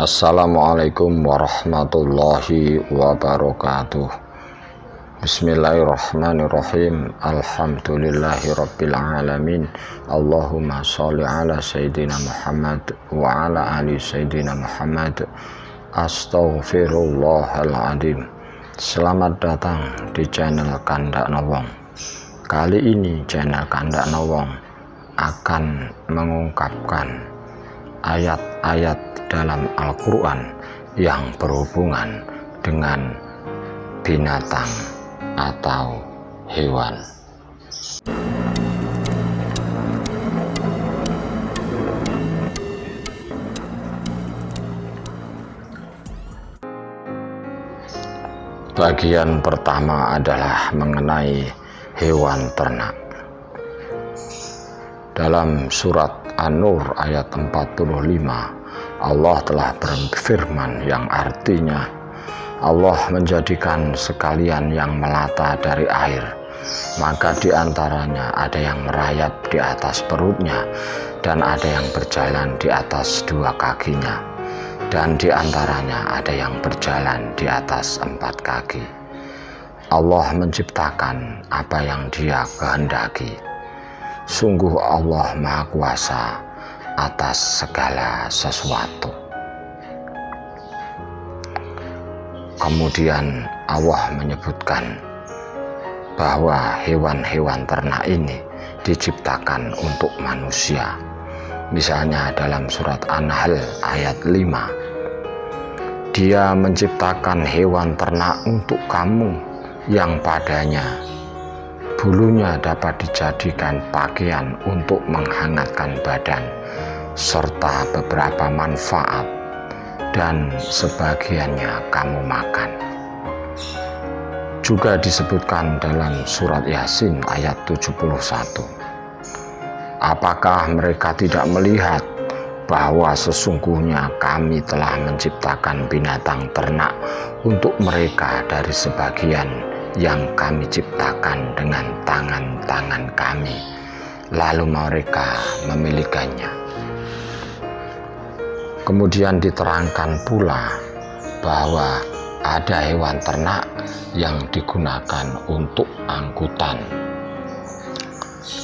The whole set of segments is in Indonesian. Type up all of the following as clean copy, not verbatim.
Assalamualaikum warahmatullahi wabarakatuh. Bismillahirrahmanirrahim. Alhamdulillahirabbil alamin. Allahumma sholli ala sayyidina Muhammad wa ala ali sayyidina Muhammad. Astaghfirullahaladzim. Selamat datang di channel Kandak Nawong. Kali ini channel Kandak Nawong akan mengungkapkan ayat-ayat dalam Al-Quran yang berhubungan dengan binatang atau hewan. Bagian pertama adalah mengenai hewan ternak. Dalam surat An-Nur ayat 45, Allah telah berfirman yang artinya, Allah menjadikan sekalian yang melata dari air, maka diantaranya ada yang merayap di atas perutnya, dan ada yang berjalan di atas dua kakinya, dan diantaranya ada yang berjalan di atas empat kaki. Allah menciptakan apa yang Dia kehendaki. Sungguh Allah Maha Kuasa atas segala sesuatu. Kemudian Allah menyebutkan bahwa hewan-hewan ternak ini diciptakan untuk manusia. Misalnya dalam surat An-Nahl ayat 5, Dia menciptakan hewan ternak untuk kamu yang padanya bulunya dapat dijadikan pakaian untuk menghangatkan badan, serta beberapa manfaat, dan sebagiannya kamu makan. Juga disebutkan dalam surat Yasin ayat 71, apakah mereka tidak melihat bahwa sesungguhnya kami telah menciptakan binatang ternak untuk mereka dari sebagian yang kami ciptakan dengan tangan-tangan kami, lalu mereka memilikannya. Kemudian diterangkan pula bahwa ada hewan ternak yang digunakan untuk angkutan.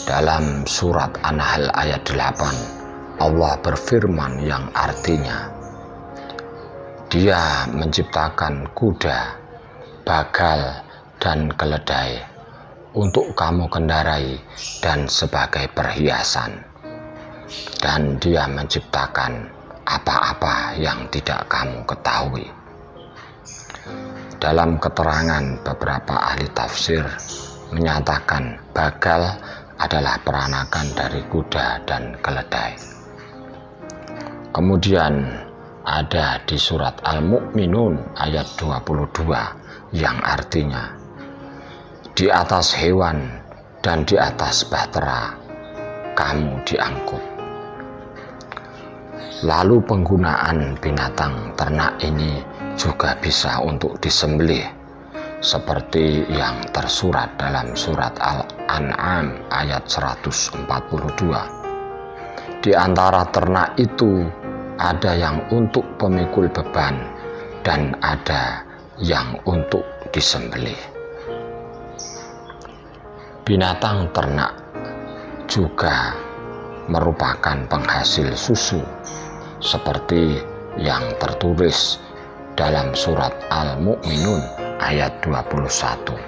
Dalam surat An-Nahl ayat 8, Allah berfirman yang artinya, Dia menciptakan kuda, bagal, dan keledai untuk kamu kendarai dan sebagai perhiasan, dan Dia menciptakan apa-apa yang tidak kamu ketahui. Dalam keterangan beberapa ahli tafsir menyatakan bagal adalah peranakan dari kuda dan keledai. Kemudian ada di surat Al-Mu'minun ayat 22 yang artinya, di atas hewan dan di atas bahtera kamu diangkut. Lalu penggunaan binatang ternak ini juga bisa untuk disembelih, seperti yang tersurat dalam surat Al-An'am ayat 142. Di antara ternak itu ada yang untuk pemikul beban dan ada yang untuk disembelih. Binatang ternak juga merupakan penghasil susu, seperti yang tertulis dalam surat Al-Mu'minun ayat 21.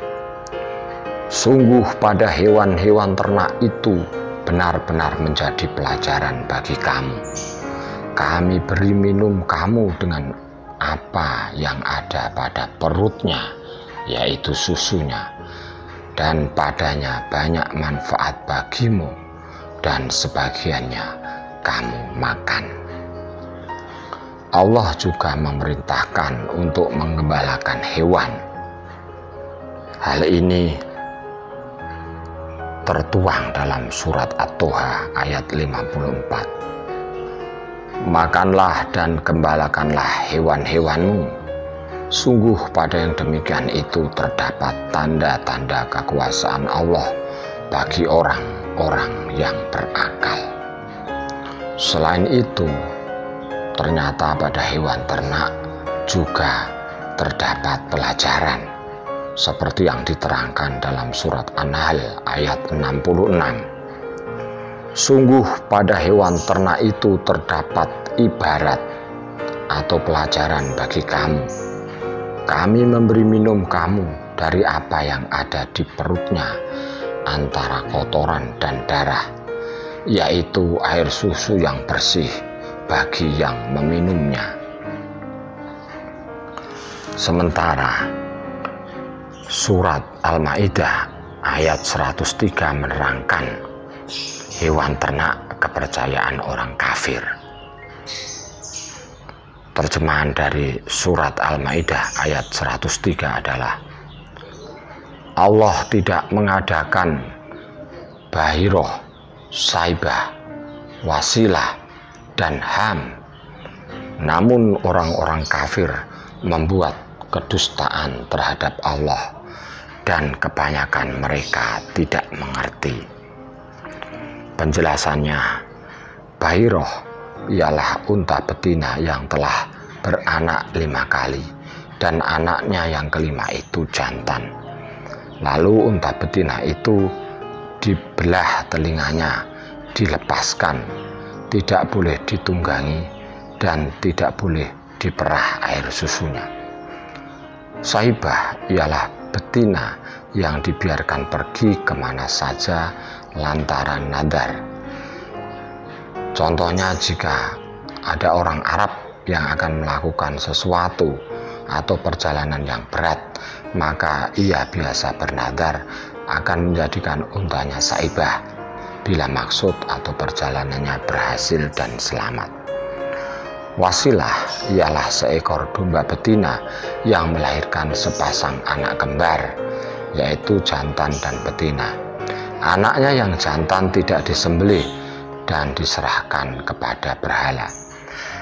Sungguh pada hewan-hewan ternak itu benar-benar menjadi pelajaran bagi kamu. Kami beri minum kamu dengan apa yang ada pada perutnya, yaitu susunya, dan padanya banyak manfaat bagimu, dan sebagiannya kamu makan. Allah juga memerintahkan untuk menggembalakan hewan. Hal ini tertuang dalam surat At-Toha ayat 54. Makanlah dan gembalakanlah hewan-hewanmu. Sungguh pada yang demikian itu terdapat tanda-tanda kekuasaan Allah bagi orang-orang yang berakal. Selain itu, ternyata pada hewan ternak juga terdapat pelajaran, seperti yang diterangkan dalam surat An-Nahl ayat 66. Sungguh pada hewan ternak itu terdapat ibarat atau pelajaran bagi kamu. Kami memberi minum kamu dari apa yang ada di perutnya antara kotoran dan darah, yaitu air susu yang bersih bagi yang meminumnya. Sementara surat Al-Maidah ayat 103 menerangkan hewan ternak kepercayaan orang kafir. Terjemahan dari surat Al-Maidah ayat 103 adalah, Allah tidak mengadakan Bahiroh, Saibah, Wasilah, dan Ham, namun orang-orang kafir membuat kedustaan terhadap Allah dan kebanyakan mereka tidak mengerti. Penjelasannya, Bahiroh ialah unta betina yang telah beranak 5 kali dan anaknya yang kelima itu jantan. Lalu unta betina itu dibelah telinganya, dilepaskan, tidak boleh ditunggangi dan tidak boleh diperah air susunya. Saibah ialah betina yang dibiarkan pergi kemana saja lantaran nadar. Contohnya, jika ada orang Arab yang akan melakukan sesuatu atau perjalanan yang berat, maka ia biasa bernadar akan menjadikan untanya saibah bila maksud atau perjalanannya berhasil dan selamat. Wasilah ialah seekor domba betina yang melahirkan sepasang anak kembar, yaitu jantan dan betina. Anaknya yang jantan tidak disembelih dan diserahkan kepada berhala.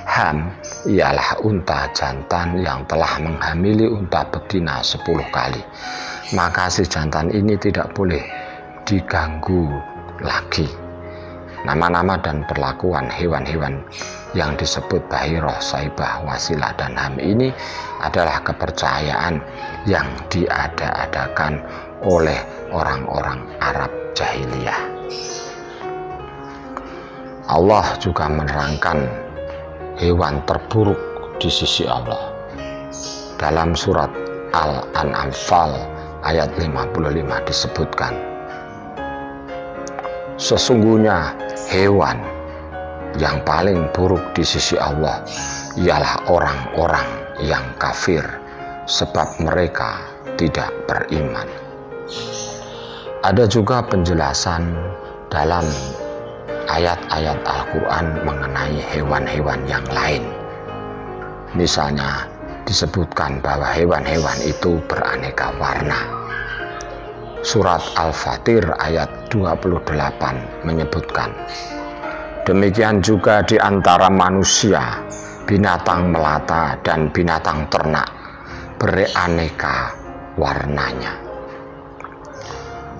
Ham ialah unta jantan yang telah menghamili unta betina 10 kali. Maka si jantan ini tidak boleh diganggu lagi. Nama-nama dan perlakuan hewan-hewan yang disebut Bahiroh, Saibah, Wasilah, dan Ham ini adalah kepercayaan yang diada-adakan oleh orang-orang Arab jahiliyah. Allah juga menerangkan hewan terburuk di sisi Allah. Dalam surat Al-Anfal ayat 55 disebutkan, sesungguhnya hewan yang paling buruk di sisi Allah ialah orang-orang yang kafir, sebab mereka tidak beriman. Ada juga penjelasan dalam ayat-ayat Al-Quran mengenai hewan-hewan yang lain. Misalnya disebutkan bahwa hewan-hewan itu beraneka warna. Surat Al-Fatir ayat 28 menyebutkan, demikian juga di antara manusia, binatang melata dan binatang ternak beraneka warnanya.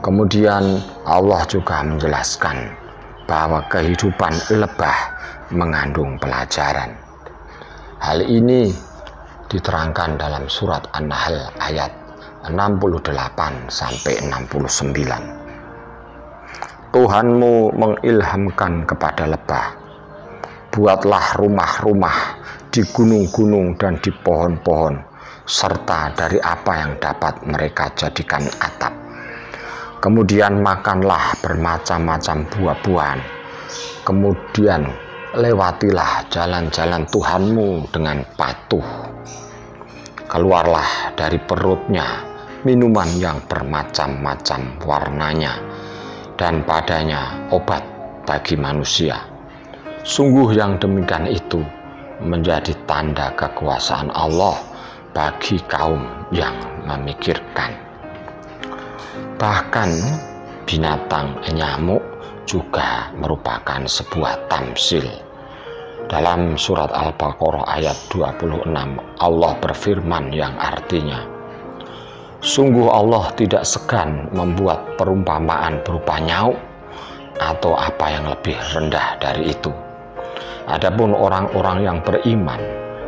Kemudian Allah juga menjelaskan bahwa kehidupan lebah mengandung pelajaran. Hal ini diterangkan dalam surat An-Nahl ayat 68-69. Tuhanmu mengilhamkan kepada lebah, buatlah rumah-rumah di gunung-gunung dan di pohon-pohon, serta dari apa yang dapat mereka jadikan atap. Kemudian makanlah bermacam-macam buah-buahan. Kemudian lewatilah jalan-jalan Tuhanmu dengan patuh. Keluarlah dari perutnya minuman yang bermacam-macam warnanya, dan padanya obat bagi manusia. Sungguh yang demikian itu menjadi tanda kekuasaan Allah bagi kaum yang memikirkan. Bahkan binatang nyamuk juga merupakan sebuah tamsil. Dalam surat Al-Baqarah ayat 26, Allah berfirman yang artinya, sungguh Allah tidak segan membuat perumpamaan berupa nyamuk atau apa yang lebih rendah dari itu. Adapun orang-orang yang beriman,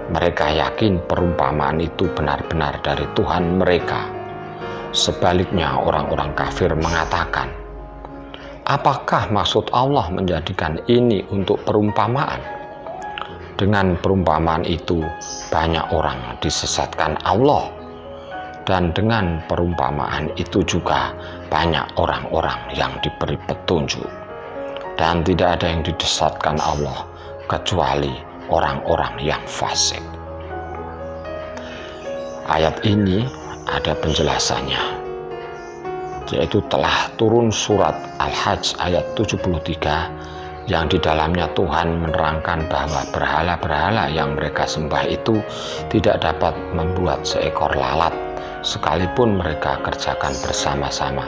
mereka yakin perumpamaan itu benar-benar dari Tuhan mereka. Sebaliknya orang-orang kafir mengatakan, apakah maksud Allah menjadikan ini untuk perumpamaan? Dengan perumpamaan itu banyak orang disesatkan Allah, dan dengan perumpamaan itu juga banyak orang-orang yang diberi petunjuk. Dan tidak ada yang disesatkan Allah kecuali orang-orang yang fasik. Ayat ini ada penjelasannya, yaitu telah turun surat Al-Hajj ayat 73 yang di dalamnya Tuhan menerangkan bahwa berhala-berhala yang mereka sembah itu tidak dapat membuat seekor lalat sekalipun mereka kerjakan bersama-sama.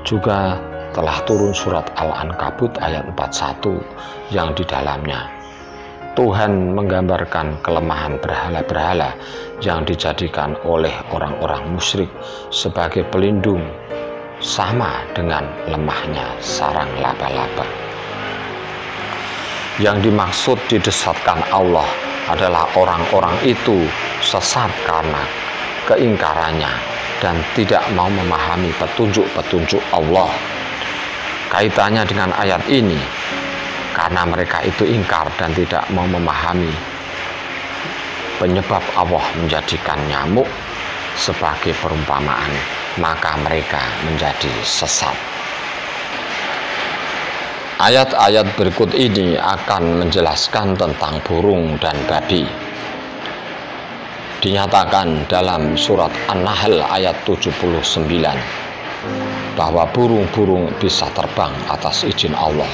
Juga telah turun surat Al-Ankabut ayat 41 yang di dalamnya Tuhan menggambarkan kelemahan berhala-berhala yang dijadikan oleh orang-orang musyrik sebagai pelindung, sama dengan lemahnya sarang laba-laba. Yang dimaksud didesatkan Allah adalah orang-orang itu sesat karena keingkarannya dan tidak mau memahami petunjuk-petunjuk Allah. Kaitannya dengan ayat ini, karena mereka itu ingkar dan tidak mau memahami penyebab Allah menjadikan nyamuk sebagai perumpamaan, maka mereka menjadi sesat. Ayat-ayat berikut ini akan menjelaskan tentang burung dan babi. Dinyatakan dalam surat An-Nahl ayat 79 bahwa burung-burung bisa terbang atas izin Allah.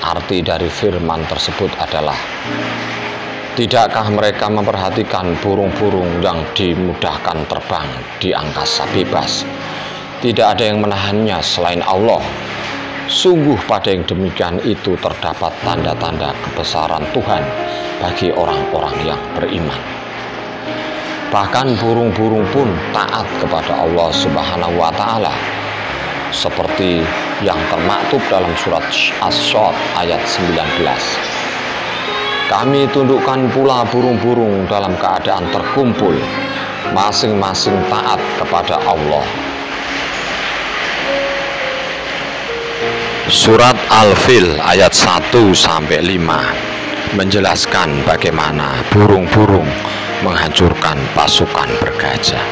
Arti dari firman tersebut adalah, tidakkah mereka memperhatikan burung-burung yang dimudahkan terbang di angkasa bebas? Tidak ada yang menahannya selain Allah. Sungguh pada yang demikian itu terdapat tanda-tanda kebesaran Tuhan bagi orang-orang yang beriman. Bahkan burung-burung pun taat kepada Allah Subhanahu wa Ta'ala, seperti yang termaktub dalam surat As-Shad ayat 19. Kami tundukkan pula burung-burung dalam keadaan terkumpul, masing-masing taat kepada Allah. Surat Al-Fil ayat 1-5 menjelaskan bagaimana burung-burung menghancurkan pasukan bergajah.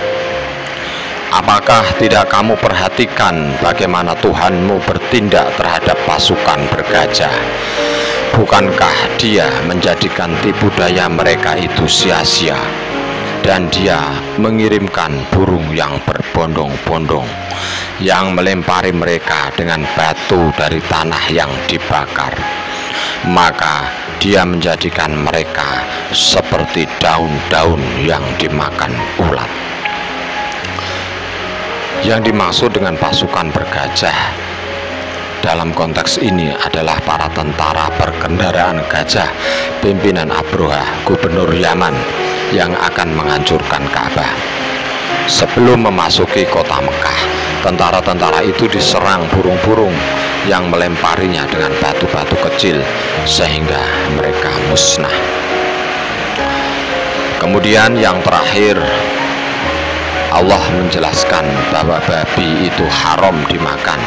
Apakah tidak kamu perhatikan bagaimana Tuhanmu bertindak terhadap pasukan bergajah? Bukankah Dia menjadikan tipu daya mereka itu sia-sia, dan Dia mengirimkan burung yang berbondong-bondong yang melempari mereka dengan batu dari tanah yang dibakar? Maka Dia menjadikan mereka seperti daun-daun yang dimakan ulat. Yang dimaksud dengan pasukan bergajah dalam konteks ini adalah para tentara berkendaraan gajah pimpinan Abroha, gubernur Yaman, yang akan menghancurkan Ka'bah. Sebelum memasuki kota Mekah, tentara-tentara itu diserang burung-burung yang melemparinya dengan batu-batu kecil sehingga mereka musnah. Kemudian yang terakhir, Allah menjelaskan bahwa babi itu haram dimakan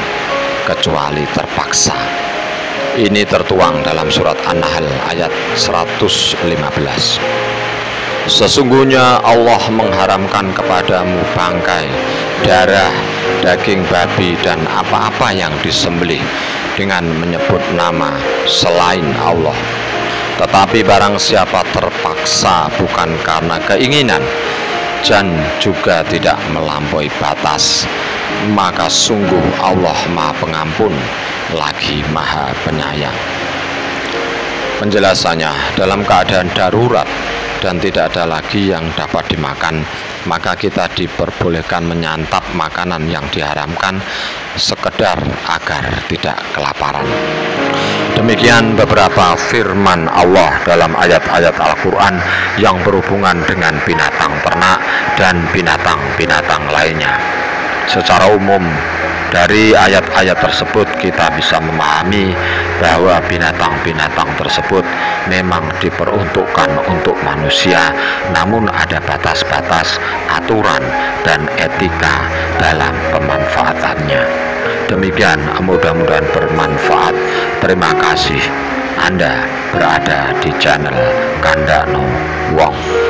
kecuali terpaksa. Ini tertuang dalam surat An-Nahl ayat 115. Sesungguhnya Allah mengharamkan kepadamu bangkai, darah, daging babi dan apa-apa yang disembelih dengan menyebut nama selain Allah. Tetapi barang siapa terpaksa bukan karena keinginan dan juga tidak melampaui batas, maka sungguh Allah Maha Pengampun lagi Maha Penyayang. Penjelasannya, dalam keadaan darurat dan tidak ada lagi yang dapat dimakan, maka kita diperbolehkan menyantap makanan yang diharamkan sekedar agar tidak kelaparan. Demikian beberapa firman Allah dalam ayat-ayat Al-Quran yang berhubungan dengan binatang ternak dan binatang-binatang lainnya. Secara umum Dari ayat-ayat tersebut kita bisa memahami bahwa binatang-binatang tersebut memang diperuntukkan untuk manusia, namun ada batas-batas, aturan, dan etika dalam pemanfaatannya. Demikian, mudah-mudahan bermanfaat. Terima kasih. Anda berada di channel Kandakno Wong.